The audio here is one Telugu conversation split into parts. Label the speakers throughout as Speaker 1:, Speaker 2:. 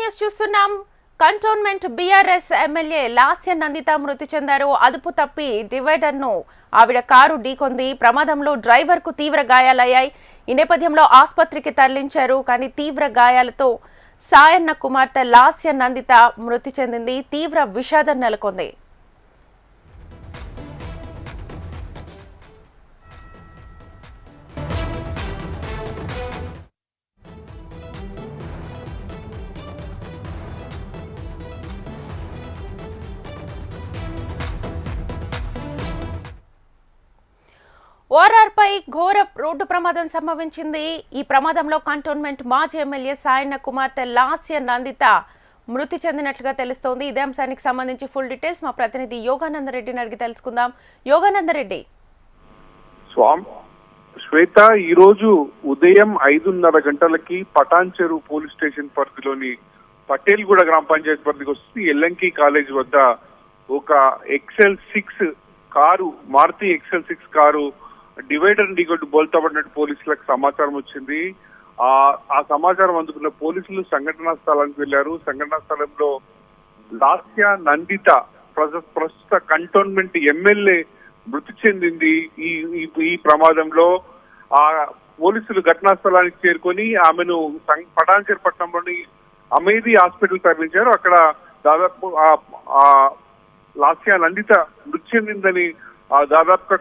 Speaker 1: న్యూస్ చూస్తున్నాం. Cantonment BRS MLA Lasya Nanditha మృతి చెందారు. అదుపు తప్పి డివైడర్ ను ఆవిడ కారు ఢీకొంది. ప్రమాదంలో డ్రైవర్ కు తీవ్ర గాయాలయ్యాయి. ఈ నేపథ్యంలో ఆసుపత్రికి తరలించారు. కానీ తీవ్ర గాయాలతో సాయన్న కుమార్తె లాస్య నందిత మృతి చెందింది. తీవ్ర విషాదం నెలకొంది. ఓఆర్ఆర్ పై ఘోర రోడ్డు ప్రమాదం సంభవించింది. ఈ ప్రమాదంలో కంటోన్మెంట్ మాజీ ఎమ్మెల్యే సాయన్న కుమార్తె లాస్య నందిత మృతి చెందినట్లుగా తెలుస్తోంది. ఇదే అంశానికి సంబంధించి ఫుల్ డీటెయిల్స్ మా ప్రతినిధి యోగానందరెడ్డిని అడిగి తెలుసుకుందాం. యోగానందరెడ్డి.
Speaker 2: శ్వేత, ఈ రోజు ఉదయం 5:30 గంటలకి పటాన్ చెరువు పోలీస్ స్టేషన్ పరిధిలోని పటేల్గూడ గ్రామ పంచాయతీ పరిధికి వస్తుంది ఎల్ఎంకి కాలేజ్ వద్ద ఒక XL6 car, Maruti XL6 car divider ఢీకొట్టి బోల్తా పడినట్టు పోలీసులకు సమాచారం వచ్చింది. ఆ సమాచారం అందుకున్న పోలీసులు సంఘటనా స్థలానికి వెళ్లారు. సంఘటనా స్థలంలో లాస్య నందిత ప్రస్తుత కంటోన్మెంట్ ఎమ్మెల్యే మృతి చెందింది. ఈ ప్రమాదంలో ఆ పోలీసులు ఘటనా స్థలానికి చేరుకొని ఆమెను పటాన్చెరు పట్టణంలోని అమేది హాస్పిటల్ తరలించారు. అక్కడ దాదాపు లాస్య నందిత మృతి చెందిందని దాదాపుగా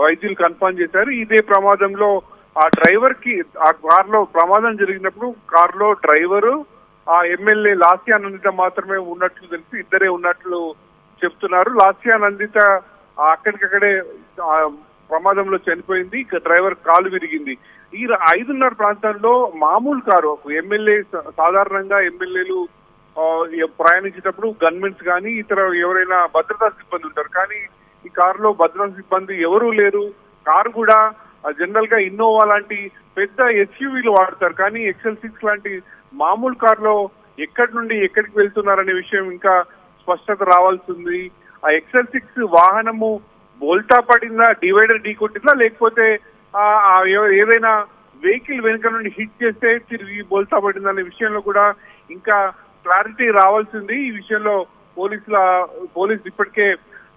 Speaker 2: వైద్యులు కన్ఫర్మ్ చేశారు. ఇదే ప్రమాదంలో ఆ డ్రైవర్ కి ఆ కారులో ప్రమాదం జరిగినప్పుడు కారులో డ్రైవరు ఆ ఎమ్మెల్యే లాస్య నందిత మాత్రమే ఉన్నట్లు తెలిసి ఇద్దరే ఉన్నట్లు చెప్తున్నారు. లాస్య నందిత అక్కడికక్కడే ప్రమాదంలో చనిపోయింది. డ్రైవర్ కాలు విరిగింది. ఈ 5:30 ప్రాంతంలో మామూలు కారు ఎమ్మెల్యే, సాధారణంగా ఎమ్మెల్యేలు ప్రయాణించేటప్పుడు గన్మెన్స్ కానీ ఇతర ఎవరైనా భద్రతా సిబ్బంది ఉంటారు. కానీ ఈ కారులో భద్రతా సిబ్బంది ఎవరూ లేరు. కారు కూడా జనరల్ గా ఇన్నోవా లాంటి పెద్ద ఎస్యూవీలు వాడతారు. కానీ XL6 లాంటి మామూలు కారులో ఎక్కడి నుండి ఎక్కడికి వెళ్తున్నారనే విషయం ఇంకా స్పష్టత రావాల్సింది. ఆ XL6 వాహనము బోల్తా పడిందా, డివైడర్ ఢీకొట్టిందా, లేకపోతే ఏదైనా వెహికల్ వెనుక నుండి హిట్ చేస్తే తిరిగి బోల్తా పడిందా అనే విషయంలో కూడా ఇంకా క్లారిటీ రావాల్సింది. ఈ విషయంలో పోలీసులు ఇప్పటికే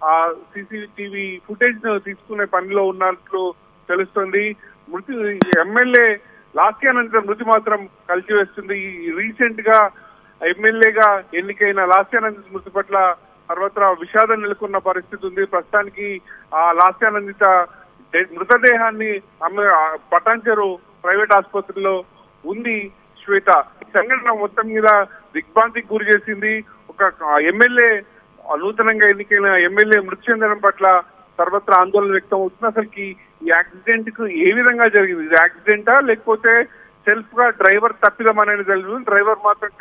Speaker 2: ఆ CCTV ఫుటేజ్ తీసుకునే పనిలో ఉన్నట్లు తెలుస్తుంది. ఎమ్మెల్యే లాస్య నందిత మృతి మాత్రం కలిసివేస్తుంది. రీసెంట్ గా ఎమ్మెల్యేగా ఎన్నికైన లాస్య నందిత మృతి పట్ల సర్వత్రా విషాదం నెలకొన్న పరిస్థితి ఉంది. ప్రస్తుతానికి ఆ లాస్య నందిత మృతదేహాన్ని పటాన్చెరు ప్రైవేట్ ఆసుపత్రిలో ఉంది. శ్వేత, సంఘటన మొత్తం మీద దిగ్భ్రాంతికి గురి చేసింది. ఒక ఎమ్మెల్యే, నూతనంగా ఎన్నికైన ఎమ్మెల్యే మృతి చెందడం పట్ల సర్వత్రా ఆందోళన వ్యక్తం అవుతుంది. అసలుకి ఈ యాక్సిడెంట్ కు ఏ విధంగా జరిగింది? ఇది యాక్సిడెంటా లేకపోతే సెల్ఫ్ గా డ్రైవర్ తప్పిదం అనేది జరిగింది? డ్రైవర్ మాత్రం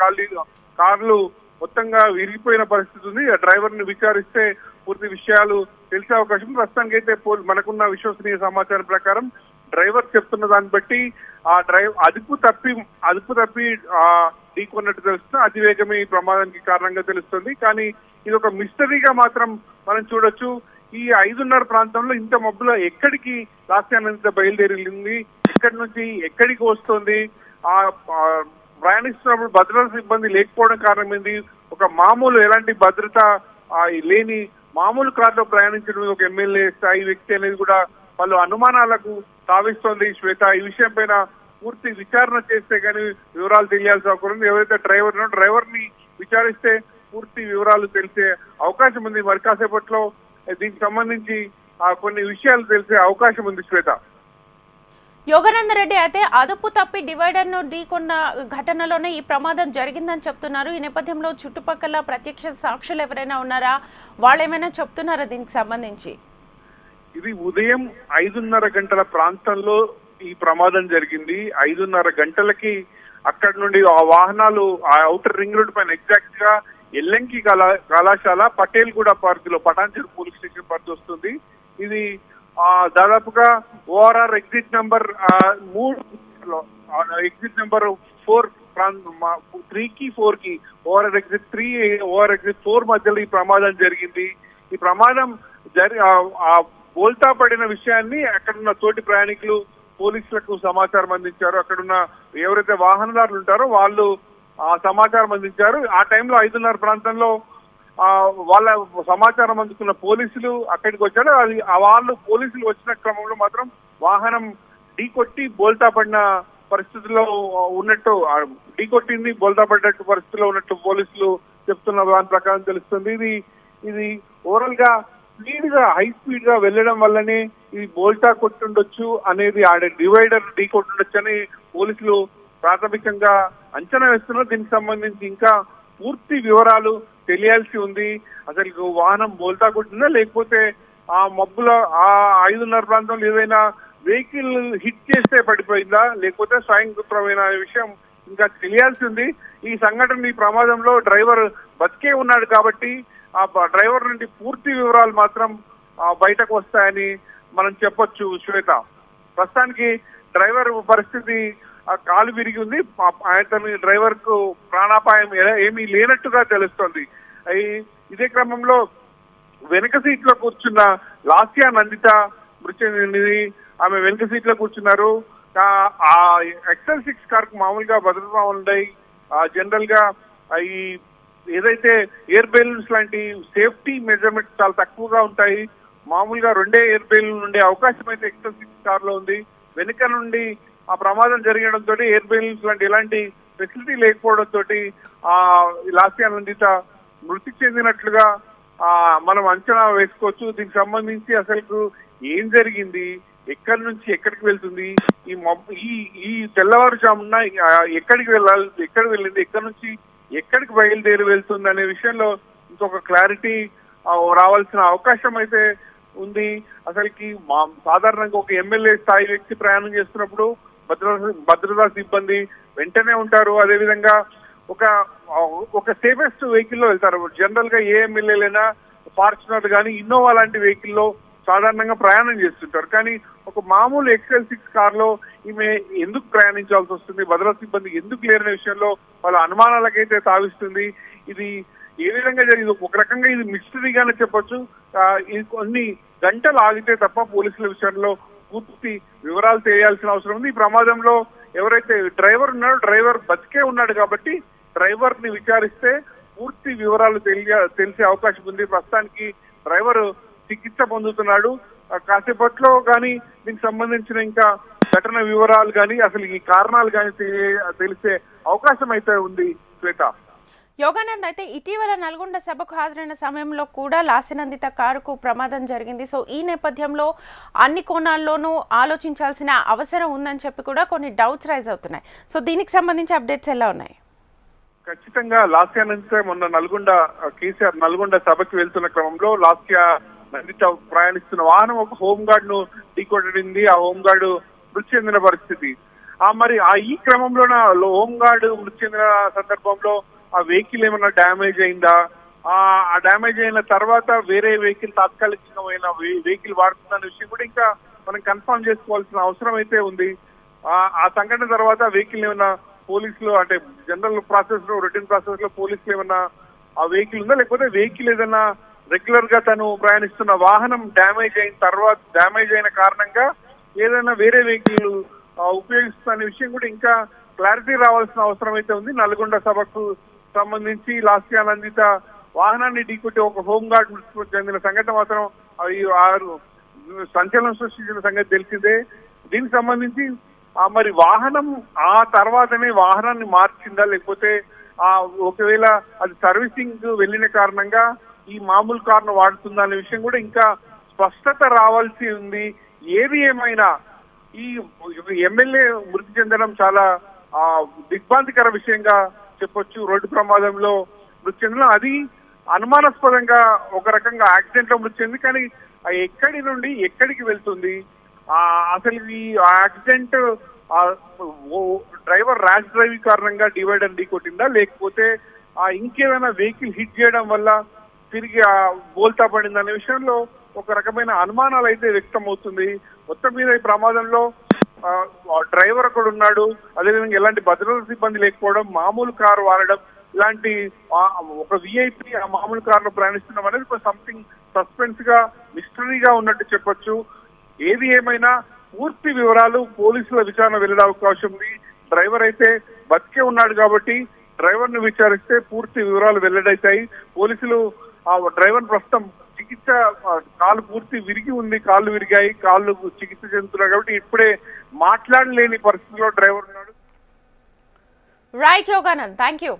Speaker 2: కార్లు మొత్తంగా విరిగిపోయిన పరిస్థితి ఉంది. ఆ డ్రైవర్ ని విచారిస్తే పూర్తి విషయాలు తెలిసే అవకాశం. ప్రస్తుతానికి అయితే మనకున్న విశ్వసనీయ సమాచారం ప్రకారం డ్రైవర్ చెప్తున్న దాన్ని బట్టి ఆ అదుపు తప్పి ఢీకొన్నట్టు తెలుస్తుంది. అతివేగమే ఈ ప్రమాదానికి కారణంగా తెలుస్తుంది. కానీ ఇది ఒక మిస్టరీగా మాత్రం మనం చూడొచ్చు. ఈ 5:30 ప్రాంతంలో ఇంత మబ్బులో ఎక్కడికి లాస్య నందిత బయలుదేరింది, ఎక్కడి నుంచి ఎక్కడికి వస్తుంది, ప్రయాణిస్తున్నప్పుడు భద్రతా సిబ్బంది లేకపోవడం కారణమైంది. ఒక మామూలు ఎలాంటి భద్రత లేని మామూలు కారులో ప్రయాణించడం ఒక ఎమ్మెల్యే స్థాయి వ్యక్తి అనేది కూడా పలు అనుమానాలకు తావిస్తోంది. శ్వేత, ఈ విషయం పైన పూర్తి విచారణ చేస్తే కానీ వివరాలు తెలియాల్సి అవసరం. ఎవరైతే డ్రైవర్ ని విచారిస్తే పూర్తి వివరాలు తెలిసే అవకాశం ఉంది. మరి కాసేపట్లో దీనికి సంబంధించి కొన్ని విషయాలు తెలిసే అవకాశం ఉంది. శ్వేత,
Speaker 1: యోగానందరెడ్డి, అయితే అదుపు తప్పి డివైడర్ ను ఢీకొన్న ఘటనలోనే ఈ ప్రమాదం జరిగిందని చెప్తున్నారు. ఈ నేపథ్యంలో చుట్టుపక్కల ప్రత్యక్ష సాక్షులు ఎవరైనా ఉన్నారా? వాళ్ళేమైనా చెప్తున్నారా దీనికి సంబంధించి?
Speaker 2: ఇది ఉదయం 5:30 గంటల ప్రాంతంలో ఈ ప్రమాదం జరిగింది. 5:30 గంటలకి అక్కడి నుండి ఆ వాహనాలు ఆ ఔటర్ రింగ్ రోడ్ పైన ఎగ్జాక్ట్ గా ఎల్ఎంకి కళాశాల పటేల్గూడ పరిధిలో పటాన్చెరు పోలీస్ స్టేషన్ పరిధి వస్తుంది. ఇది దాదాపుగా ORR exit number 3, exit number 4 3 కి 4 కి ఓఆర్ఆర్ ఎగ్జిట్ 3, ఓఆర్ఆర్ ఎగ్జిట్ 4 మధ్యలో ఈ ప్రమాదం జరిగింది. ఈ ప్రమాదం బోల్తా పడిన విషయాన్ని అక్కడున్న తోటి ప్రయాణికులు పోలీసులకు సమాచారం అందించారు. అక్కడున్న ఎవరైతే వాహనదారులు ఉంటారో వాళ్ళు సమాచారం అందించారు. ఆ టైంలో 5:30 ప్రాంతంలో వాళ్ళ సమాచారం అందుకున్న పోలీసులు అక్కడికి వచ్చారు. అది వాళ్ళు పోలీసులు వచ్చిన క్రమంలో మాత్రం వాహనం ఢీకొట్టి బోల్తా పడిన పరిస్థితుల్లో ఉన్నట్టు, ఢీకొట్టింది బోల్తా పడ్డట్టు పరిస్థితుల్లో ఉన్నట్టు పోలీసులు చెప్తున్న దాని ప్రకారం తెలుస్తుంది. ఇది ఓవరాల్ గా హై స్పీడ్ గా వెళ్ళడం వల్లనే ఇది బోల్టా కొట్టుండొచ్చు అనేది, డివైడర్ ఢీ కొట్టుండొచ్చు అని పోలీసులు ప్రాథమికంగా అంచనా వేస్తున్నారు. దీనికి సంబంధించి ఇంకా పూర్తి వివరాలు తెలియాల్సి ఉంది. అసలు వాహనం బోల్తా కొట్టిందా లేకపోతే ఆ మబ్బుల 5:30 ప్రాంతంలో ఏదైనా వెహికల్ హిట్ చేస్తే పడిపోయిందా లేకపోతే స్వయంకృతమైన విషయం ఇంకా తెలియాల్సి ఉంది. ఈ సంఘటన, ఈ ప్రమాదంలో డ్రైవర్ బతికే ఉన్నాడు కాబట్టి ఆ డ్రైవర్ నుండి పూర్తి వివరాలు మాత్రం బయటకు వస్తాయని మనం చెప్పొచ్చు శ్వేత. ప్రస్తుతానికి డ్రైవర్ పరిస్థితి కాలు విరిగి ఉంది. అతని డ్రైవర్ కు ప్రాణాపాయం ఏమీ లేనట్టుగా తెలుస్తోంది. ఇదే క్రమంలో వెనక సీట్ లో కూర్చున్న లాస్యా నందిత మృతి చెందింది. ఆమె వెనక సీట్ లో కూర్చున్నారు. ఆ XL6 కార్ కు మామూలుగా భద్రతా ఉన్నాయి. జనరల్ గా ఈ ఏదైతే ఎయిర్ బెలూన్స్ లాంటి సేఫ్టీ మెజర్మెంట్స్ చాలా తక్కువగా ఉంటాయి. మామూలుగా 2 ఎయిర్ బెలూన్ ఉండే అవకాశం అయితే XL6 కార్ లో ఉంది. వెనుక నుండి ఆ ప్రమాదం జరగడంతో ఎయిర్ బెలూన్స్ లాంటి ఎలాంటి ఫెసిలిటీ లేకపోవడంతో లాస్యా నందిత మృతి చెందినట్లుగా మనం అంచనా వేసుకోవచ్చు. దీనికి సంబంధించి అసలు ఏం జరిగింది, ఎక్కడి నుంచి ఎక్కడికి వెళ్తుంది, ఈ తెల్లవారుజామున ఎక్కడికి వెళ్ళింది, ఎక్కడి నుంచి ఎక్కడికి బయలుదేరి వెళ్తుంది అనే విషయంలో ఇంకొక క్లారిటీ రావాల్సిన అవకాశం అయితే ఉంది. అసలుకి సాధారణంగా ఒక ఎమ్మెల్యే స్థాయి వ్యక్తి ప్రయాణం చేస్తున్నప్పుడు భద్రతా సిబ్బంది వెంటనే ఉంటారు. అదేవిధంగా ఒక సేఫెస్ట్ వెహికల్ లో వెళ్తారు. జనరల్ గా ఏ ఎమ్మెల్యేలైనా ఫార్చునర్ కానీ ఇన్నోవా లాంటి వెహికల్లో సాధారణంగా ప్రయాణం చేస్తుంటారు. కానీ ఒక మామూలు XL6 కార్ లో ఈమె ఎందుకు ప్రయాణించాల్సి వస్తుంది, భద్రతా సిబ్బంది ఎందుకు లేరనే విషయంలో వాళ్ళ అనుమానాలకైతే తావిస్తుంది. ఇది ఏ విధంగా జరిగింది, ఒక రకంగా ఇది మిస్టరీగానే చెప్పొచ్చు. ఇది కొన్ని గంటలు ఆగితే తప్ప పోలీసుల విషయంలో పూర్తి వివరాలు తెలియాల్సిన అవసరం ఉంది. ఈ ప్రమాదంలో ఎవరైతే డ్రైవర్ ఉన్నాడో డ్రైవర్ బతికే ఉన్నాడు కాబట్టి డ్రైవర్ ని విచారిస్తే పూర్తి వివరాలు తెలిసే అవకాశం ఉంది. ప్రస్తుతానికి డ్రైవర్ చికిత్స పొందుతున్నాడు. కాసేపట్లో కానీ దీనికి సంబంధించిన ఇంకా ఘటన వివరాలు కానీ అసలు ఈ కారణాలు కానీ తెలిసే అవకాశం అయితే ఉంది శ్వేత.
Speaker 1: యోగానంద్, అయితే ఇటీవల నల్గొండ సభకు హాజరైన సమయంలో కూడా లాస్యనందిత కారుకు ప్రమాదం జరిగింది. సో ఈ నేపథ్యంలో అన్ని కోణాల్లోనూ ఆలోచించాల్సిన అవసరం ఉందని చెప్పి కూడా కొన్ని డౌట్స్ రైజ్ అవుతున్నాయి. సో దీనికి సంబంధించి అప్డేట్స్ ఎలా ఉన్నాయి?
Speaker 2: ఖచ్చితంగా లాస్యా నందిత మొన్న కేసీఆర్ నల్గొండ సభకి వెళ్తున్న క్రమంలో లాస్యా నందిత ప్రయాణిస్తున్న వాహనం ఒక హోంగార్డ్ ను ఢీకొట్టింది. ఆ హోంగార్డు మృతి చెందిన పరిస్థితి. మరి ఈ క్రమంలోన హోంగార్డు మృతి చెందిన సందర్భంలో ఆ వెహికల్ ఏమైనా డ్యామేజ్ అయిందా, ఆ డ్యామేజ్ అయిన తర్వాత వేరే వెహికల్ తాత్కాలికమైన వెహికల్ వాడుతుందనే విషయం కూడా ఇంకా మనం కన్ఫర్మ్ చేసుకోవాల్సిన అవసరం అయితే ఉంది. ఆ సంఘటన తర్వాత వెహికల్ ఏమైనా పోలీసులు అంటే జనరల్ ప్రాసెస్ లో రొటీన్ ప్రాసెస్ లో పోలీసులు ఏమైనా ఆ వెహికల్ ఉందా లేకపోతే వెహికల్ ఏదైనా రెగ్యులర్ గా తను ప్రయాణిస్తున్న వాహనం డ్యామేజ్ అయిన కారణంగా ఏదైనా వేరే వెహికల్ ఉపయోగిస్తున్న విషయం కూడా ఇంకా క్లారిటీ రావాల్సిన అవసరం అయితే ఉంది. నల్గొండ సభకు సంబంధించి లాస్యా నందిత వాహనాన్ని ఢీకొట్టి ఒక హోంగార్డ్ మృతి చెందిన సంఘటన మాత్రం సంచలనం సృష్టించిన సంగతి తెలిసిందే. దీనికి సంబంధించి మరి వాహనం ఆ తర్వాతనే వాహనాన్ని మార్చిందా లేకపోతే ఒకవేళ అది సర్వీసింగ్ వెళ్ళిన కారణంగా ఈ మామూలు కారును వాడుతుందా అనే విషయం కూడా ఇంకా స్పష్టత రావాల్సి ఉంది. ఏది ఏమైనా ఈ ఎమ్మెల్యే మృతి చెందడం చాలా దిగ్భ్రాంతికర విషయంగా చెప్పొచ్చు. రోడ్డు ప్రమాదంలో మృతి చెందడం అది అనుమానాస్పదంగా ఒక రకంగా యాక్సిడెంట్ లో మృతి చెంది, కానీ ఎక్కడి నుండి ఎక్కడికి వెళ్తుంది, అసలు ఈ యాక్సిడెంట్ డ్రైవర్ ర్యాష్ డ్రైవింగ్ కారణంగా డివైడర్ ఢీకొట్టిందా లేకపోతే ఇంకేమైనా వెహికల్ హిట్ చేయడం వల్ల తిరిగి బోల్తా పడింది అనే విషయంలో ఒక రకమైన అనుమానాలు అయితే వ్యక్తం అవుతుంది. మొత్తం మీద ఈ ప్రమాదంలో డ్రైవర్ కూడా ఉన్నాడు, అదేవిధంగా ఎలాంటి భద్రతా సిబ్బంది లేకపోవడం, మామూలు కారు వాడడం, ఇలాంటి ఒక విఐపి ఆ మామూలు కారులో ప్రయాణిస్తున్నాం అనేది సంథింగ్ సస్పెన్స్ గా మిస్టరీగా ఉన్నట్టు చెప్పొచ్చు. ఏది ఏమైనా పూర్తి వివరాలు పోలీసుల విచారణ వెళ్లే అవకాశం ఉంది. డ్రైవర్ అయితే బతికే ఉన్నాడు కాబట్టి డ్రైవర్ ను విచారిస్తే పూర్తి వివరాలు వెల్లడైతాయి. పోలీసులు ఆ డ్రైవర్ ప్రస్తుతం చికిత్స, కాలు పూర్తి విరిగి ఉంది, కాళ్ళు విరిగాయి, కాళ్ళు చికిత్స చెందుతున్నారు కాబట్టి ఇప్పుడే మాట్లాడలేని పరిస్థితిలో డ్రైవర్ ఉన్నాడు.
Speaker 1: Right Yoganand, thank you.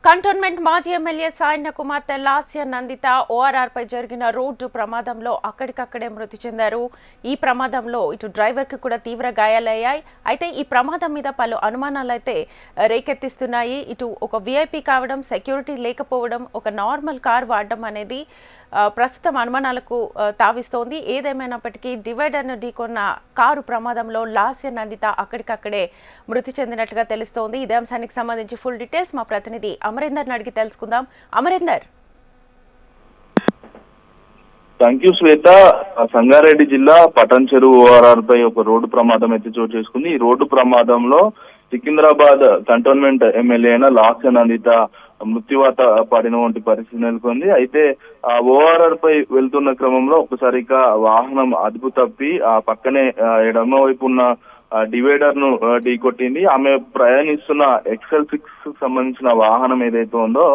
Speaker 1: Cantonment మాజీ ఎమ్మెల్యే సాయన్న కుమార్తె లాస్య నందిత ఓఆర్ఆర్ పై జరిగిన రోడ్డు ప్రమాదంలో అక్కడికక్కడే మృతి చెందారు. ఈ ప్రమాదంలో ఇటు డ్రైవర్ కి కూడా తీవ్ర గాయాలయ్యాయి. అయితే ఈ ప్రమాదం మీద పలు అనుమానాలు అయితే రేకెత్తిస్తున్నాయి. ఇటు ఒక విఐపి కావడం, సెక్యూరిటీ లేకపోవడం, ఒక నార్మల్ కార్ వాడడం అనేది ప్రస్తుతం అనుమానాలకు తావిస్తోంది. ఏదేమైనప్పటికీ డివైడర్ను ఢీకొన్న కారు ప్రమాదంలో లాస్య నందిత అక్కడికక్కడే మృతి చెందినట్లుగా తెలుస్తోంది. ఇదే అంశానికి సంబంధించి ఫుల్ డీటెయిల్స్ మా ప్రతినిధి అమరేందర్ అడిగి తెలుసుకుందాం. అమరేందర్.
Speaker 3: థ్యాంక్ యూ శ్వేత. సంగారెడ్డి జిల్లా పటన్ చెరువు ఓఆర్ఆర్ పై ఒక రోడ్డు ప్రమాదం అయితే చోటు చేసుకుంది. ఈ రోడ్డు ప్రమాదంలో సికింద్రాబాద్ కంటోన్మెంట్ ఎమ్మెల్యే అయిన లాస్య నందిత మృత్యువాత పడినటువంటి పరిస్థితి నెలకొంది. అయితే ఆ ఓఆర్ఆర్ పై వెళ్తున్న క్రమంలో ఒక్కసారిగా వాహనం అదుపు తప్పి ఆ పక్కనే ఎడమ వైపు ఉన్న డివైడర్ ను ఢీకొట్టింది. ఆమె ప్రయాణిస్తున్న XL6 సంబంధించిన వాహనం ఏదైతే ఉందో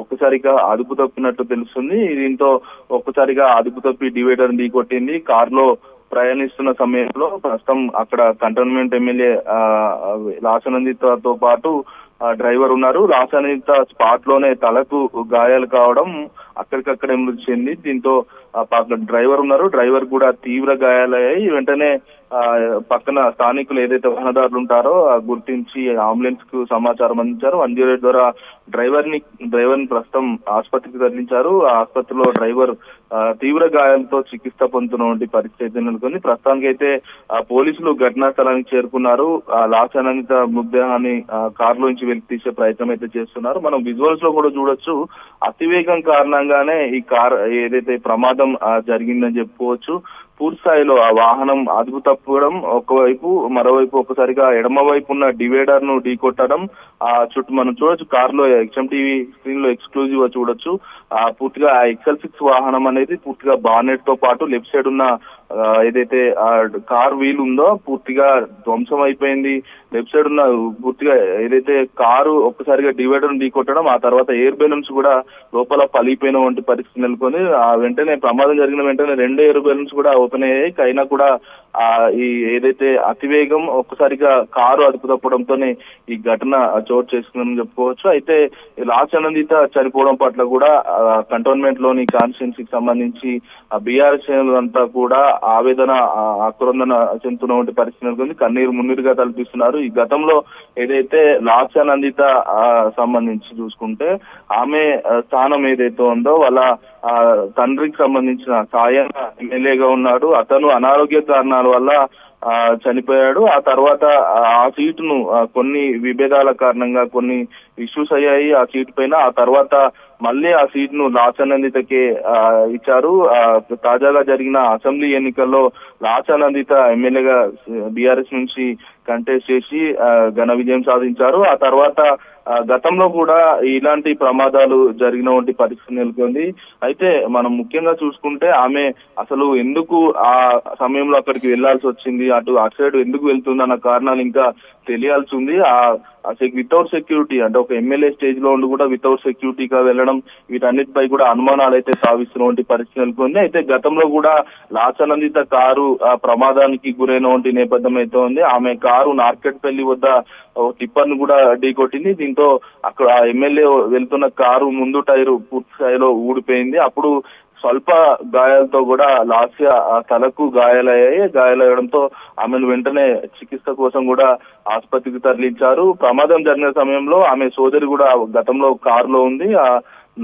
Speaker 3: ఒక్కసారిగా అదుపు తప్పినట్టు తెలుస్తుంది. దీంతో ఒక్కసారిగా అదుపు తప్పి డివైడర్ ఢీకొట్టింది. కారులో ప్రయాణిస్తున్న సమయంలో ప్రస్తుతం అక్కడ కంటోన్మెంట్ ఎమ్మెల్యే లాస్య నందితతో పాటు డ్రైవర్ ఉన్నారు. లాస్య నందిత స్పాట్ లోనే తలకు గాయాలు కావడం, అక్కడికక్కడే మృతి చెంది దీంతో డ్రైవర్ ఉన్నారు, డ్రైవర్ కూడా తీవ్ర గాయాలయ్యాయి. వెంటనే పక్కన స్థానికులు ఏదైతే వాహనదారులు ఉంటారో గుర్తించి అంబులెన్స్ కు సమాచారం అందించారు. 108 ద్వారా డ్రైవర్ ని ప్రస్తుతం ఆసుపత్రికి తరలించారు. ఆ ఆసుపత్రిలో డ్రైవర్ తీవ్ర గాయాలతో చికిత్స పొందుతున్నటువంటి పరిస్థితి నెలకొంది. ప్రస్తుతానికి అయితే పోలీసులు ఘటనా స్థలానికి చేరుకున్నారు. లాస్య నందిత మృతదేహాన్ని కారులోంచి వెలికి తీసే ప్రయత్నం అయితే చేస్తున్నారు. మనం విజువల్స్ లో కూడా చూడొచ్చు, అతివేగం కారణంగానే ఈ కార్ ఏదైతే ప్రమాదం జరిగిందని చెప్పుకోవచ్చు. పూర్తి స్థాయిలో ఆ వాహనం అదుపు తప్పడం ఒకవైపు, మరోవైపు ఒకసారిగా ఎడమ వైపు ఉన్న డివైడర్ ను ఢీకొట్టడం చుట్టూ మనం చూడొచ్చు. కార్ లో XMTV స్క్రీన్ లో ఎక్స్క్లూజివ్ గా చూడొచ్చు. పూర్తిగా ఆ XL6 వాహనం అనేది పూర్తిగా బానెట్ తో పాటు లెఫ్ట్ సైడ్ ఉన్న ఏదైతే కార్ వీల్ ఉందో పూర్తిగా ధ్వంసం అయిపోయింది. లెఫ్ట్ సైడ్ ఉన్న పూర్తిగా ఏదైతే కారు ఒక్కసారిగా డివైడర్ ఢీకొట్టడం, ఆ తర్వాత ఎయిర్ బెలూన్స్ కూడా లోపల పలిపోయిన పరిస్థితి నెలకొని వెంటనే ప్రమాదం జరిగిన వెంటనే 2 ఎయిర్ బెలూన్స్ కూడా ఓపెన్ అయ్యాయి. అయినా కూడా ఈ ఏదైతే అతివేగం ఒక్కసారిగా కారు అదుపు తప్పడంతోనే ఈ ఘటన చోటు చేసుకుందని చెప్పుకోవచ్చు. అయితే లాస్య నందిత చనిపోవడం పట్ల కూడా కంటోన్మెంట్ లోని కాన్స్టిట్యున్సీకి సంబంధించి బీఆర్ఎస్ అంతా కూడా ఆవేదన, ఆక్రందన చెందుతున్నటువంటి పరిస్థితి నెలకొంది. కన్నీరు మున్నీరుగా తలపిస్తున్నారు. ఈ గతంలో ఏదైతే లాస్య నందిత సంబంధించి చూసుకుంటే ఆమె స్థానం ఏదైతే ఉందో వాళ్ళ తండ్రికి సంబంధించిన సాయన్న ఎమ్మెల్యేగా ఉన్నాడు. అతను అనారోగ్య కారణాల వల్ల చనిపోయాడు. ఆ తర్వాత ఆ సీటును కొన్ని విభేదాల కారణంగా కొన్ని ఇష్యూస్ అయ్యాయి ఆ సీట్ పైన. ఆ తర్వాత మళ్ళీ ఆ సీట్ ను లాస్య నందితకే ఇచ్చారు. తాజాగా జరిగిన అసెంబ్లీ ఎన్నికల్లో లాస్య నందిత ఎమ్మెల్యేగా బీఆర్ఎస్ నుంచి కంటెస్ట్ చేసి ఘన విజయం సాధించారు. ఆ తర్వాత గతంలో కూడా ఇలాంటి ప్రమాదాలు జరిగినటువంటి పరిస్థితి నెలకొంది. అయితే మనం ముఖ్యంగా చూసుకుంటే ఆమె అసలు ఎందుకు ఆ సమయంలో అక్కడికి వెళ్లాల్సి వచ్చింది, అటు సైడ్ ఎందుకు వెళ్తుంది అన్న కారణాలు ఇంకా తెలియాల్సి ఉంది. వితౌట్ సెక్యూరిటీ అంటే ఒక ఎమ్మెల్యే స్టేజ్ లో ఉండి కూడా వితౌట్ సెక్యూరిటీగా వెళ్ళడం, వీటన్నిటిపై కూడా అనుమానాలు అయితే సావిస్తున్నటువంటి పరిస్థితి నెలకొంది. అయితే గతంలో కూడా లాస్య నందిత కారు ప్రమాదానికి గురైనటువంటి నేపథ్యం అయితే ఉంది. ఆమె కారు నార్కెట్పల్లి వద్ద టిప్పర్ ను కూడా ఢీకొట్టింది. దీంతో అక్కడ ఎమ్మెల్యే వెళ్తున్న కారు ముందు టైరు పూర్తి స్థాయిలో ఊడిపోయింది. అప్పుడు స్వల్ప గాయాలతో కూడా లాస్య తలకు గాయాలయ్యడంతో ఆమెను వెంటనే చికిత్స కోసం కూడా ఆసుపత్రికి తరలించారు. ప్రమాదం జరిగిన సమయంలో ఆమె సోదరి కూడా గతంలో కారులో ఉంది.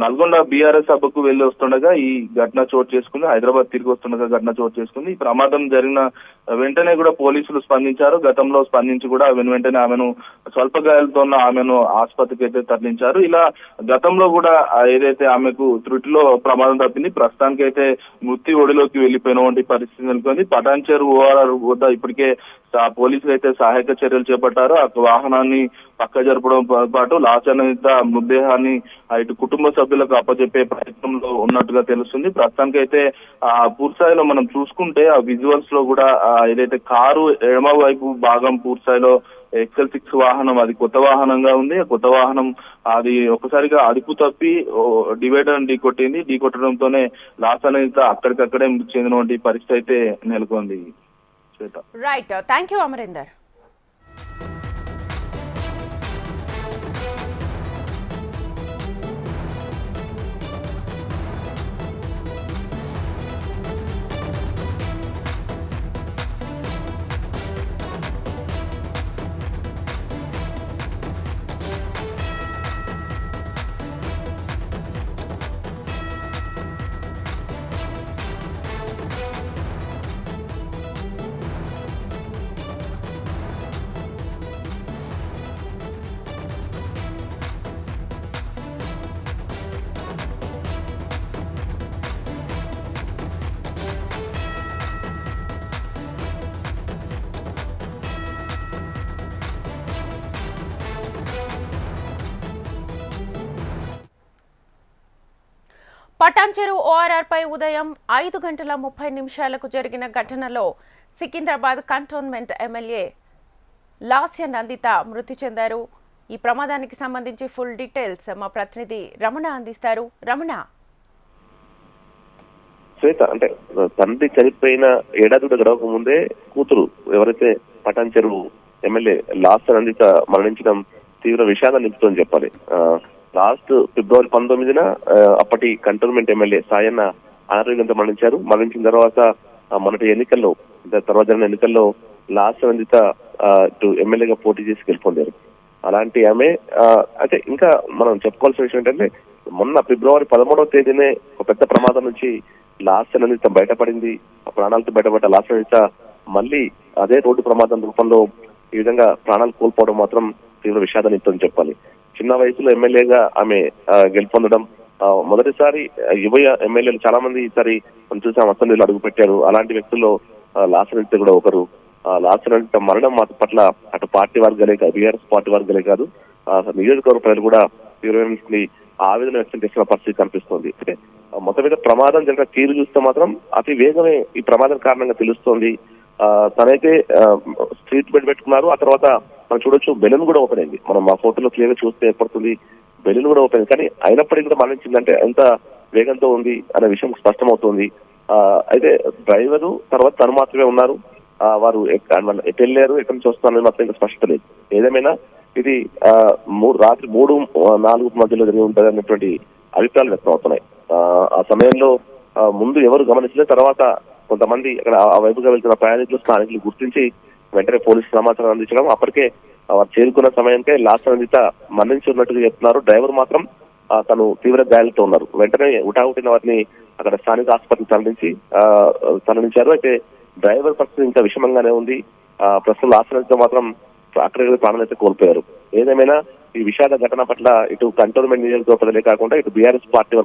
Speaker 3: నల్గొండ బీఆర్ఎస్ సభకు వెళ్లి వస్తుండగా ఈ ఘటన చోటు చేసుకుంది. హైదరాబాద్ తిరిగి వస్తుండగా ఘటన చోటు చేసుకుంది. ఈ ప్రమాదం జరిగిన వెంటనే కూడా పోలీసులు స్పందించారు. గతంలో స్పందించి కూడా వెంటనే ఆమెను స్వల్ప గాయాలతో ఉన్న ఆమెను ఆసుపత్రికి అయితే తరలించారు. ఇలా గతంలో కూడా ఏదైతే ఆమెకు త్రుటిలో ప్రమాదం తప్పింది, ప్రస్తుతానికి అయితే మృతి ఒడిలోకి వెళ్లిపోయినటువంటి పరిస్థితి నెలకొంది. పటాన్చేరు ఓఆర్ఆర్ వద్ద ఇప్పటికే పోలీసులు అయితే సహాయక చర్యలు చేపట్టారు. ఆ వాహనాన్ని పక్క జరపడం పాటు లాచనిత మృతదేహాన్ని ఇటు కుటుంబ సభ్యులకు అప్పచెప్పే ప్రయత్నంలో ఉన్నట్టుగా తెలుస్తుంది. ప్రస్తుతానికి అయితే పూర్తిస్థాయిలో మనం చూసుకుంటే ఆ విజువల్స్ లో కూడా ఏదైతే కారు ఎడమ వైపు భాగం పూర్తిస్థాయిలో XL6 వాహనం, అది కొత్త వాహనంగా ఉంది. ఆ కొత్త వాహనం అది ఒకసారిగా అదుపు తప్పి డివైడర్ ఢీకొట్టడంతోనే లాచనిత అక్కడికక్కడే మృతి చెందినటువంటి పరిస్థితి అయితే నెలకొంది.
Speaker 1: Right, thank you Amarender. Patancheru ORR పై ఉదయం 5:30 జరిగిన ఘటనలో సికింద్రాబాద్ కంటోన్మెంట్ ఎమ్మెల్యే లాస్య నందిత మృతి చెందారు. ఈ ప్రమాదానికి సంబంధించి ఫుల్ డీటెయిల్స్ మా ప్రతినిధి రమణ అందిస్తారు. రమణ,
Speaker 4: శ్వేత, అంటే తండ్రి చనిపోయిన ఏడాది గడవక ముందే కూతురు ఎవరైతే పటాన్చెరు ఎమ్మెల్యే లాస్య నందిత మరణించడం తీవ్ర విషాదాన్ని నింపుతుందని చెప్పాలి. లాస్ట్ ఫిబ్రవరి 19న అప్పటి కంటోన్మెంట్ ఎమ్మెల్యే సాయన్న అనారోగ్యంతో మరణించిన తర్వాత మొన్నటి ఎన్నికల్లో తర్వాత జరిగిన ఎన్నికల్లో లాస్య నందిత ఎమ్మెల్యేగా పోటీ చేసి గెలుపొందారు. అలాంటి ఆమె అయితే ఇంకా మనం చెప్పుకోవాల్సిన విషయం ఏంటంటే మొన్న ఫిబ్రవరి 13వ తేదీనే ఒక పెద్ద ప్రమాదం నుంచి లాస్య నందిత బయటపడింది. ఆ ప్రాణాలతో బయటపడ్డ లాస్య నందిత మళ్ళీ అదే రోడ్డు ప్రమాదం రూపంలో ఈ విధంగా ప్రాణాలు కోల్పోవడం మాత్రం తీవ్ర విషాదాన్ని ఇస్తుందని చెప్పాలి. చిన్న వయసులో ఎమ్మెల్యేగా ఆమె గెలుపొందడం మొదటిసారి యువ ఎమ్మెల్యేలు చాలా మంది ఈసారి మనం చూసాం అసెంబ్లీలో అడుగు పెట్టారు. అలాంటి వ్యక్తుల్లో లాస్య నందిత కూడా ఒకరు. లాస్య నందిత మరణం పట్ల అటు పార్టీ వర్గాలే కాదు, బీఆర్ఎస్ పార్టీ వర్గాలే కాదు, నియోజకవర్గ ప్రజలు కూడా తీవ్రమైన ఆవేదన వ్యక్తం చేసిన పరిస్థితి కనిపిస్తోంది. అంటే మొత్తం మీద ప్రమాదం జరిగిన తీరు చూస్తే మాత్రం అతి వేగమే ఈ ప్రమాదం కారణంగా తెలుస్తోంది. తనైతే స్ట్రీట్ బెడ్ పెట్టుకున్నారు. ఆ తర్వాత మనం చూడొచ్చు బెలూన్ కూడా ఓపెన్ అయింది. మనం ఆ ఫోటోలో క్లియర్ గా చూస్తే ఏర్పడుతుంది బెలూన్ కూడా ఓపెన్ అయింది. కానీ అయినప్పటికీ కూడా మరణించిందంటే ఎంత వేగంతో ఉంది అనే విషయం స్పష్టమవుతుంది. అయితే డ్రైవరు తర్వాత తను మాత్రమే ఉన్నారు. వారు ఎటు వెళ్ళారు, ఎక్కడి నుంచి వస్తున్నారని మాత్రం ఇంకా స్పష్టత లేదు. ఏదేమైనా ఇది రాత్రి 3-4 మధ్యలో జరిగి ఉంటుంది అన్నటువంటి అభిప్రాయాలు వ్యక్తం అవుతున్నాయి. ఆ సమయంలో ముందు ఎవరు గమనించలేదు, తర్వాత కొంతమంది అక్కడ ఆ వైపుగా వెళ్తున్న ప్రయాణికులు స్థానికులు గుర్తించి వెంటనే పోలీసు సమాచారం అందించడం, అప్పటికే వారు చేరుకున్న సమయానికే లాస్య నందిత మరణించి ఉన్నట్టుగా చెప్తున్నారు. డ్రైవర్ మాత్రం తను తీవ్ర గాయాలతో ఉన్నారు. వెంటనే ఉటావుటిన వారిని అక్కడ స్థానిక ఆసుపత్రికి తరలించారు. అయితే డ్రైవర్ పరిస్థితి ఇంకా విషమంగానే ఉంది. ప్రస్తుతం లాస్య నందిత మాత్రం అక్కడ ప్రాణాలు అయితే కోల్పోయారు. ఏదేమైనా ఈ విషాద ఘటన పట్ల ఇటు కంటోన్మెంట్ నియోజకవర్గ ప్రజలే కాకుండా ఇటు బీఆర్ఎస్ పార్టీ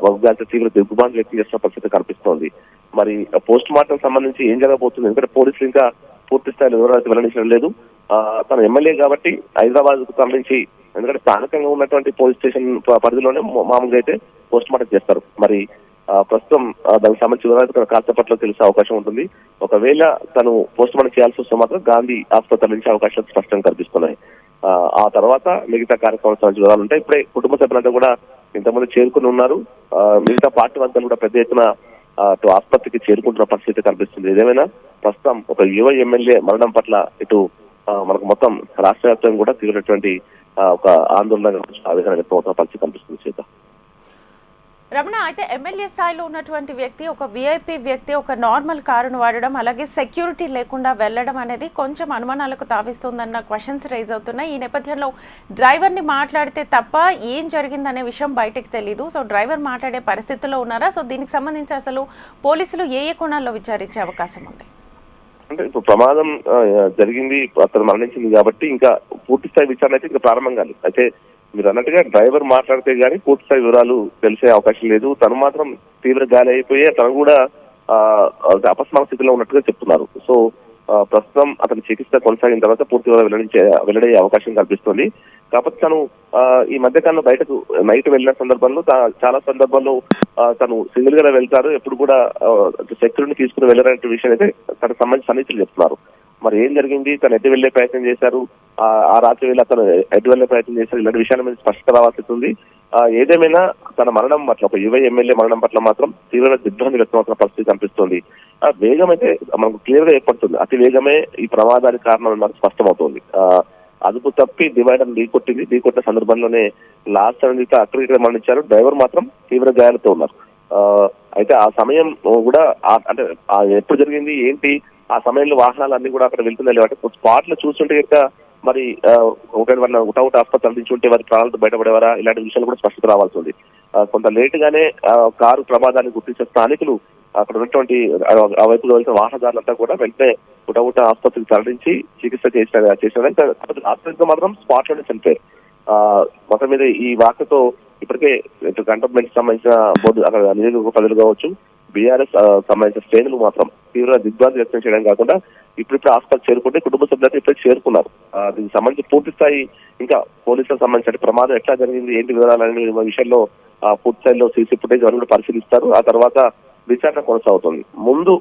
Speaker 4: వర్గాలతో తీవ్ర దిగ్గుబాటు వ్యక్తం చేసిన పరిస్థితి కనిపిస్తోంది. మరి పోస్ట్ మార్టం సంబంధించి ఏం జరగబోతుంది, ఎందుకంటే పోలీసులు ఇంకా పూర్తి స్థాయిలో వివరాలు వెల్లడించడం లేదు. తన ఎమ్మెల్యే కాబట్టి హైదరాబాద్ కు తరలించి, ఎందుకంటే స్థానికంగా ఉన్నటువంటి పోలీస్ స్టేషన్ పరిధిలోనే మామూలుగా అయితే పోస్ట్ మార్టం చేస్తారు. మరి ప్రస్తుతం దానికి సంబంధించి వివరాలు కాసేపట్లో తెలిసే అవకాశం ఉంటుంది. ఒకవేళ తను పోస్ట్ మార్టం చేయాల్సి వస్తే మాత్రం గాంధీ ఆసుపత్రి నుంచి అవకాశాలు స్పష్టంగా కనిపిస్తున్నాయి. ఆ తర్వాత మిగతా కార్యక్రమాల సంబంధించి వివరాలు ఉంటాయి. ఇప్పుడే కుటుంబ సభ్యులంతా కూడా ఇంతమంది చేరుకుని ఉన్నారు. మిగతా పార్టీ వర్గాలు కూడా పెద్ద ఎత్తున ఆసుపత్రికి చేరుకుంటున్న పరిస్థితి కనిపిస్తుంది. ఏదేమైనా ప్రస్తుతం ఒక యువ ఎమ్మెల్యే మరణం పట్ల ఇటు మనకు మొత్తం రాష్ట్ర వ్యాప్తంగా కూడా తీవ్రటువంటి ఒక ఆందోళన ఆవేదన వ్యక్తం అవుతున్న పరిస్థితి కనిపిస్తుంది. చేత
Speaker 1: రమణ, అయితే ఎమ్మెల్యే స్థాయిలో ఉన్నటువంటి వ్యక్తి, ఒక విఐపి వ్యక్తి ఒక నార్మల్ కారును వాడడం, అలాగే సెక్యూరిటీ లేకుండా వెళ్ళడం అనేది కొంచెం అనుమానాలకు తావిస్తుందన్న క్వశ్చన్స్ రైజ్ అవుతున్నాయి. ఈ నేపథ్యంలో డ్రైవర్ని మాట్లాడితే తప్ప ఏం జరిగిందనే విషయం బయటకు తెలీదు. సో డ్రైవర్ మాట్లాడే పరిస్థితుల్లో ఉన్నారా? సో దీనికి సంబంధించి అసలు పోలీసులు ఏ కోణాల్లో విచారించే అవకాశం ఉంది?
Speaker 4: అంటే ఇప్పుడు ప్రమాదం జరిగింది, అతను మరణించింది కాబట్టి ఇంకా పూర్తి స్థాయి విచారణ అయితే ఇంకా ప్రారంభం కాలేదు. అయితే మీరు అన్నట్టుగా డ్రైవర్ మాట్లాడితే గానీ పూర్తి స్థాయి వివరాలు తెలిసే అవకాశం లేదు. తను మాత్రం తీవ్ర గాలి అయిపోయి తను కూడా అపస్మార స్థితిలో ఉన్నట్టుగా చెప్తున్నారు. సో ప్రస్తుతం అతని చికిత్స కొనసాగిన తర్వాత పూర్తి వివరాలు వెల్లడయ్యే అవకాశం కల్పిస్తుంది. కాకపోతే తను ఈ మధ్యకాలంలో బయటకు నైట్ వెళ్ళిన సందర్భంలో చాలా సందర్భాల్లో తను సింగిల్ గా వెళ్తారు, ఎప్పుడు కూడా సెక్యూరిటీని తీసుకుని వెళ్ళారనే విషయం అయితే తనకు సంబంధించి సన్నిహితులు చెప్తున్నారు. మరి ఏం జరిగింది, తను ఎటు వెళ్లే ప్రయత్నం చేశారు, ఆ రాత్రి వేళ అతను ఎటు వెళ్లే ప్రయత్నం చేశారు, ఇలాంటి విషయాల మీద స్పష్టత రావాల్సి ఉంది. ఏదేమైనా తన మరణం పట్ల, ఒక యువ ఎమ్మెల్యే మరణం పట్ల మాత్రం తీవ్ర దిగ్భ్రాంతి వ్యక్తమవుతున్న పరిస్థితి కనిపిస్తుంది. వేగం అయితే మనకు క్లియర్ గా ఏర్పడుతుంది. అతి వేగమే ఈ ప్రమాదానికి కారణం మనకు స్పష్టమవుతోంది. అదుపు తప్పి డివైడర్ ఢీకొట్టిన సందర్భంలోనే లాస్ట్ అనేది అక్కడ మరణించారు. డ్రైవర్ మాత్రం తీవ్ర గాయాలతో ఉన్నారు. అయితే ఆ సమయం కూడా అంటే ఎప్పుడు జరిగింది ఏంటి, ఆ సమయంలో వాహనాలు అన్ని కూడా అక్కడ వెళ్తున్నాయి లేవంటే స్పాట్ లో చూస్తుంటే కనుక మరి ఒకటి వాళ్ళ ఉటౌట్ ఆసుపత్రి అందించుంటే వారి ప్రాణాలతో బయటపడేవారా, ఇలాంటి విషయాలు కూడా స్పష్టత రావాల్సి ఉంది. కొంత లేట్ గానే కారు ప్రమాదాన్ని గుర్తించిన స్థానికులు అక్కడ ఉన్నటువంటి ఆ వైపులో వెళ్తున్న వాహనదారులంతా కూడా వెంటనే ఉటౌట ఆసుపత్రికి తరలించి చికిత్స చేసిన ఆసుపత్రిలో మాత్రం స్పాట్ లోనే చనిపోయారు. మొత్తం మీద ఈ వార్తతో ఇప్పటికే కంటోన్మెంట్ సంబంధించిన బోర్డు అక్కడ నియోజకవర్గ ప్రజలు కావచ్చు, బీఆర్ఎస్ సంబంధించిన శ్రేణులు మాత్రం తీవ్ర దిగ్భ్రాంతి వ్యక్తం చేయడం కాకుండా ఇప్పుడు ఆసుపత్రి చేరుకుంటే కుటుంబ సభ్యులతో ఇప్పుడు చేరుకున్నారు. దీనికి సంబంధించి పూర్తి స్థాయి ఇంకా పోలీసులకు సంబంధించిన ప్రమాదం ఎట్లా జరిగింది, ఏంటి వివరాలనే విషయంలో పూర్తి స్థాయిలో సీసీ ఫుటేజ్ అన్ని కూడా పరిశీలిస్తారు. ఆ తర్వాత విచారణ కొనసాగుతుంది. ముందు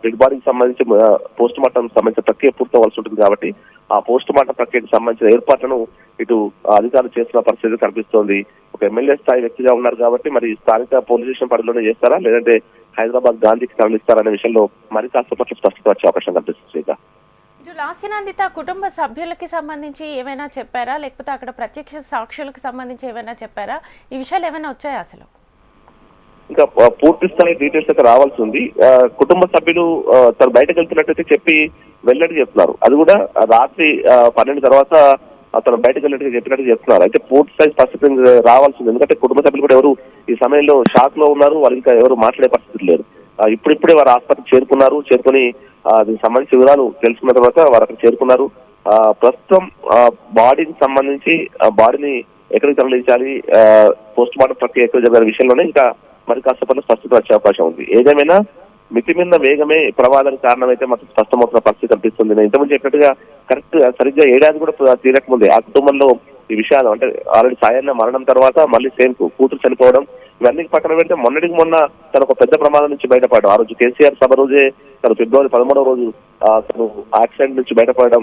Speaker 4: డెడ్ బాడీకి సంబంధించి పోస్ట్ మార్టం సంబంధించిన ప్రక్రియ పూర్తవలసి ఉంటుంది కాబట్టి ఆ పోస్ట్ మార్టం ప్రక్రియకు సంబంధించిన ఏర్పాట్లను ఇటు అధికారులు చేస్తున్న పరిస్థితి కనిపిస్తోంది. ఒక ఎమ్మెల్యే స్థాయి వ్యక్తిగా ఉన్నారు కాబట్టి మరి స్థానిక పోలీస్ స్టేషన్ పరిధిలోనే చేస్తారా లేదంటే హైదరాబాద్ గాంధీకి తరలిస్తారనే విషయంలో మరి కాస్త పట్ల స్పష్టత వచ్చే అవకాశం కనిపిస్తుంది.
Speaker 1: ఇటు లాస్యనందిత కుటుంబ సభ్యులకి సంబంధించి ఏమైనా చెప్పారా, లేకపోతే అక్కడ ప్రత్యక్ష సాక్షులకు సంబంధించి ఏమైనా చెప్పారా? ఈ విషయాలు ఏమైనా వచ్చాయా అసలు?
Speaker 4: ఇంకా పూర్తి స్థాయి డీటెయిల్స్ అయితే రావాల్సి ఉంది. కుటుంబ సభ్యులు తను బయటకు వెళ్తున్నట్టయితే చెప్పి వెళ్ళినట్టు చెప్తున్నారు. అది కూడా రాత్రి 12 తర్వాత అతను బయటకు వెళ్ళినట్టుగా చెప్పినట్టు చెప్తున్నారు. అయితే పూర్తి స్థాయి స్పష్టత రావాల్సింది, ఎందుకంటే కుటుంబ సభ్యులు కూడా ఎవరు ఈ సమయంలో షాక్ లో ఉన్నారు, వారు ఇంకా ఎవరు మాట్లాడే పరిస్థితి లేరు. ఇప్పుడిప్పుడే వారు ఆసుపత్రికి చేరుకుని దీనికి సంబంధించి వివరాలు తెలుసుకున్న తర్వాత వారు అక్కడ చేరుకున్నారు. ప్రస్తుతం బాడీకి సంబంధించి బాడీని ఎక్కడికి తరలించాలి, పోస్ట్ మార్టం ప్రక్రియ ఎక్కడ జరిగిన విషయంలోనే ఇంకా మరి కాసేపట్లో స్పష్టత వచ్చే అవకాశం ఉంది. ఏదేమైనా మితిమిన్న వేగమే ప్రమాదానికి కారణమైతే మాత్రం స్పష్టమవుతున్న పరిస్థితి కనిపిస్తుంది. నేను ఇంతకుముందు చెప్పినట్టుగా కరెక్ట్ సరిగ్గా ఏడాది కూడా తీరకముందే ఆ కుటుంబంలో ఈ విషయాలు అంటే ఆల్రెడీ సాయన్న మరణం తర్వాత మళ్ళీ సేమ్ కూతురు చనిపోవడం ఇవన్నీ పక్కన పెడితే మొన్న తను ఒక పెద్ద ప్రమాదం నుంచి బయటపడడం, ఆ రోజు కేసీఆర్ సభ రోజే తను ఫిబ్రవరి 13వ రోజు తను యాక్సిడెంట్ నుంచి బయటపడడం,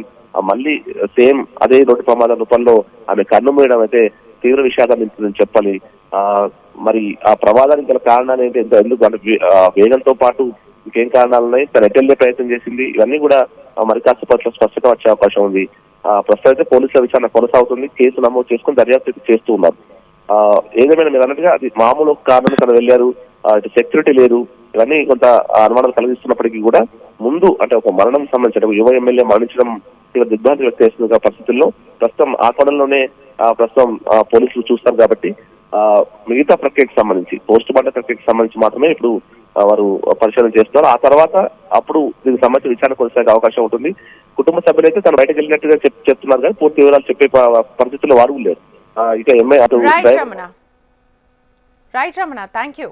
Speaker 4: మళ్ళీ సేమ్ అదే రోడ్డు ప్రమాదం రూపంలో ఆమె కన్ను మూయడం అయితే తీవ్ర విషాదాన్ని నింపుతుందని చెప్పాలి. మరి ఆ ప్రమాదానికి గల కారణాలు ఏంటి, ఎందుకు అంటే వేగంతో పాటు ఇంకేం కారణాలు ఉన్నాయి, తను ఎటెళ్లే ప్రయత్నం చేసింది, ఇవన్నీ కూడా మరి కాస్త పట్ల స్పష్టత వచ్చే అవకాశం ఉంది. ప్రస్తుతం అయితే పోలీసుల విచారణ కొనసాగుతుంది. కేసు నమోదు చేసుకుని దర్యాప్తు చేస్తూ ఉన్నారు. ఏదేమైనా మీరు అన్నట్టుగా అది మామూలు కారణం తను వెళ్ళారు, సెక్యూరిటీ లేదు, ఇవన్నీ కొంత అనుమానాలు కలిగిస్తున్నప్పటికీ కూడా ముందు అంటే ఒక మరణం సంబంధించిన యువ ఎమ్మెల్యే మరణించడం తీవ్ర దిగ్భ్రాంతి వ్యక్తం చేస్తున్న పరిస్థితుల్లో ప్రస్తుతం ఆ కోణంలోనే ప్రస్తుతం పోలీసులు చూస్తారు కాబట్టి మిగతా ప్రక్రియకు సంబంధించి పోస్ట్ మార్టం ప్రక్రియకు సంబంధించి మాత్రమే ఇప్పుడు వారు పరిశీలన చేస్తున్నారు. ఆ తర్వాత అప్పుడు దీనికి సంబంధించి విచారణ కొనసాగే అవకాశం ఉంటుంది. కుటుంబ సభ్యులైతే తను బయటకు వెళ్ళినట్టుగా చెప్తున్నారు కానీ పూర్తి వివరాలు చెప్పే పరిస్థితుల్లో వారు లేరు. ఇక
Speaker 1: రైట్ రమణ, థ్యాంక్ యూ.